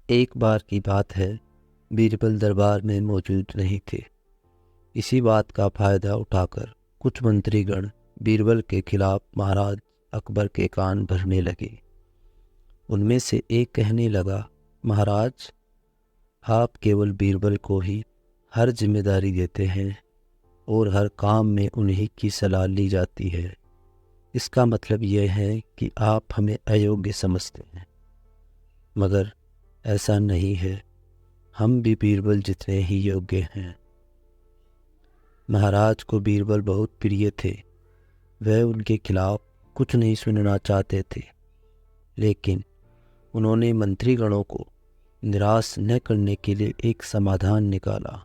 एक बार की बात है, बीरबल दरबार में मौजूद नहीं थे। इसी बात का फायदा उठाकर कुछ मंत्रीगण बीरबल के खिलाफ महाराज अकबर के कान भरने लगे। उनमें से एक कहने लगा, महाराज, आप केवल बीरबल को ही हर जिम्मेदारी देते हैं और हर काम में उन्हीं की सलाह ली जाती है। इसका मतलब यह है कि आप हमें अयोग्य समझते हैं। मगर ऐसा नहीं है, हम भी बीरबल जितने ही योग्य हैं। महाराज को बीरबल बहुत प्रिय थे। वह उनके खिलाफ कुछ नहीं सुनना चाहते थे, लेकिन उन्होंने मंत्रीगणों को निराश न करने के लिए एक समाधान निकाला।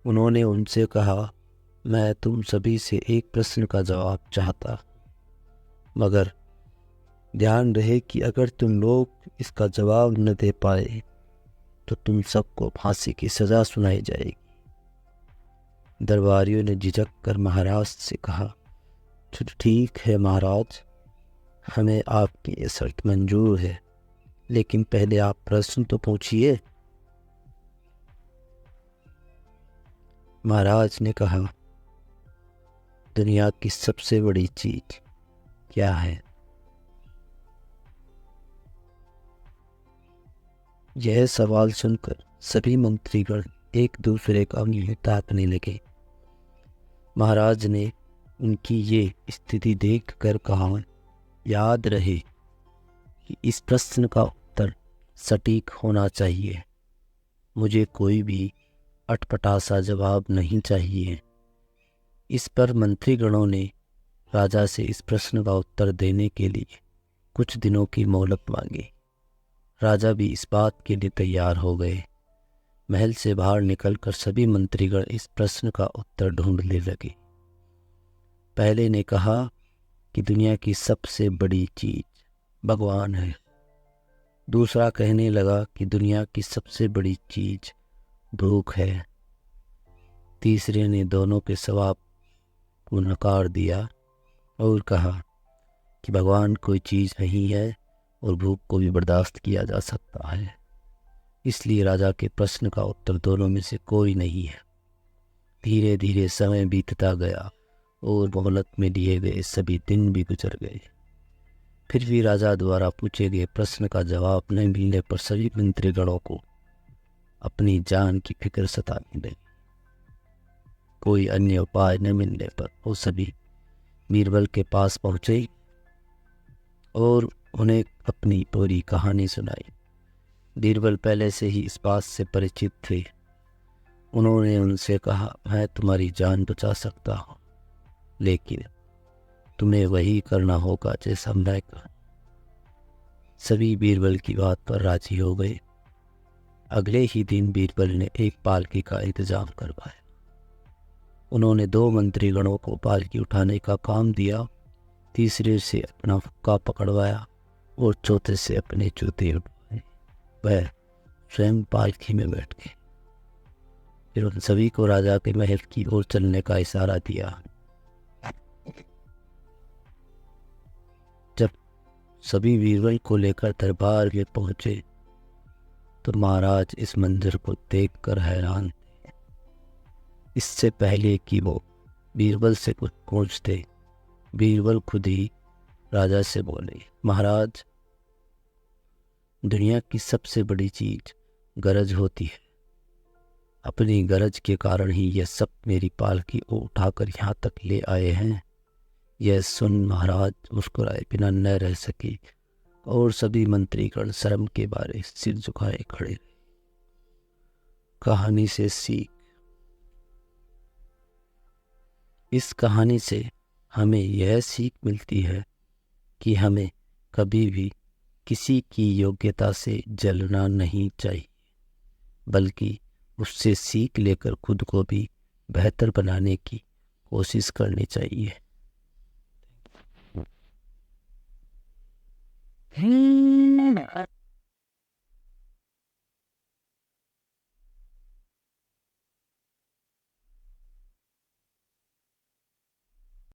उन्होंने उनसे कहा, मैं तुम सभी से एक प्रश्न का जवाब चाहता, मगर ध्यान रहे कि अगर तुम लोग इसका जवाब न दे पाए तो तुम सबको फांसी की सज़ा सुनाई जाएगी। दरबारियों ने झिझक कर महाराज से कहा, तो ठीक है महाराज, हमें आपकी ये शर्त मंजूर है, लेकिन पहले आप प्रश्न तो पूछिए। महाराज ने कहा, दुनिया की सबसे बड़ी चीज क्या है? यह सवाल सुनकर सभी मंत्रीगण एक दूसरे का मुंह ताकने लगे। महाराज ने उनकी ये स्थिति देखकर कहा, याद रहे कि इस प्रश्न का उत्तर सटीक होना चाहिए। मुझे कोई भी अटपटा सा जवाब नहीं चाहिए। इस पर मंत्रीगणों ने राजा से इस प्रश्न का उत्तर देने के लिए कुछ दिनों की मोहलत मांगी। राजा भी इस बात के लिए तैयार हो गए। महल से बाहर निकलकर सभी मंत्रीगण इस प्रश्न का उत्तर ढूंढने लगे। पहले ने कहा कि दुनिया की सबसे बड़ी चीज भगवान है। दूसरा कहने लगा कि दुनिया की सबसे बड़ी चीज भूख है। तीसरे ने दोनों के सवाल को नकार दिया और कहा कि भगवान कोई चीज़ नहीं है और भूख को भी बर्दाश्त किया जा सकता है। इसलिए राजा के प्रश्न का उत्तर दोनों में से कोई नहीं है। धीरे धीरे समय बीतता गया और मोहलत में लिए गए सभी दिन भी गुजर गए। फिर भी राजा द्वारा पूछे गए प्रश्न का जवाब न मिलने पर सभी मंत्रीगणों को अपनी जान की फिक्र सताने लगी। कोई अन्य उपाय न मिलने पर वो सभी बीरबल के पास पहुंचे और उन्हें अपनी पूरी कहानी सुनाई। बीरबल पहले से ही इस बात से परिचित थे। उन्होंने उनसे कहा, मैं तुम्हारी जान बचा सकता हूँ, लेकिन तुम्हें वही करना होगा जैसा मैं कहा। सभी बीरबल की बात पर राजी हो गए। अगले ही दिन बीरबल ने एक पालकी का इंतजाम करवाया। उन्होंने 2 मंत्रीगणों को पालकी उठाने का काम दिया, तीसरे से अपना हुक्का पकड़वाया और चौथे से अपने जूते उठवाए। वह स्वयं पालकी में बैठ गए। फिर उन सभी को राजा के महल की ओर चलने का इशारा दिया। जब सभी बीरबल को लेकर दरबार में पहुंचे तो महाराज इस मंजर को देखकर हैरान थे। इससे पहले कि वो बीरबल से कुछ पूछते, बीरबल खुद ही राजा से बोले, महाराज, दुनिया की सबसे बड़ी चीज गरज होती है। अपनी गरज के कारण ही यह सब मेरी पालकी को उठाकर यहाँ तक ले आए हैं। यह सुन महाराज मुस्कुराए बिना न रह सके और सभी मंत्रीगण शर्म के मारे सिर झुकाए खड़े रहे। कहानी से सीख। इस कहानी से हमें यह सीख मिलती है कि हमें कभी भी किसी की योग्यता से जलना नहीं चाहिए, बल्कि उससे सीख लेकर खुद को भी बेहतर बनाने की कोशिश करनी चाहिए।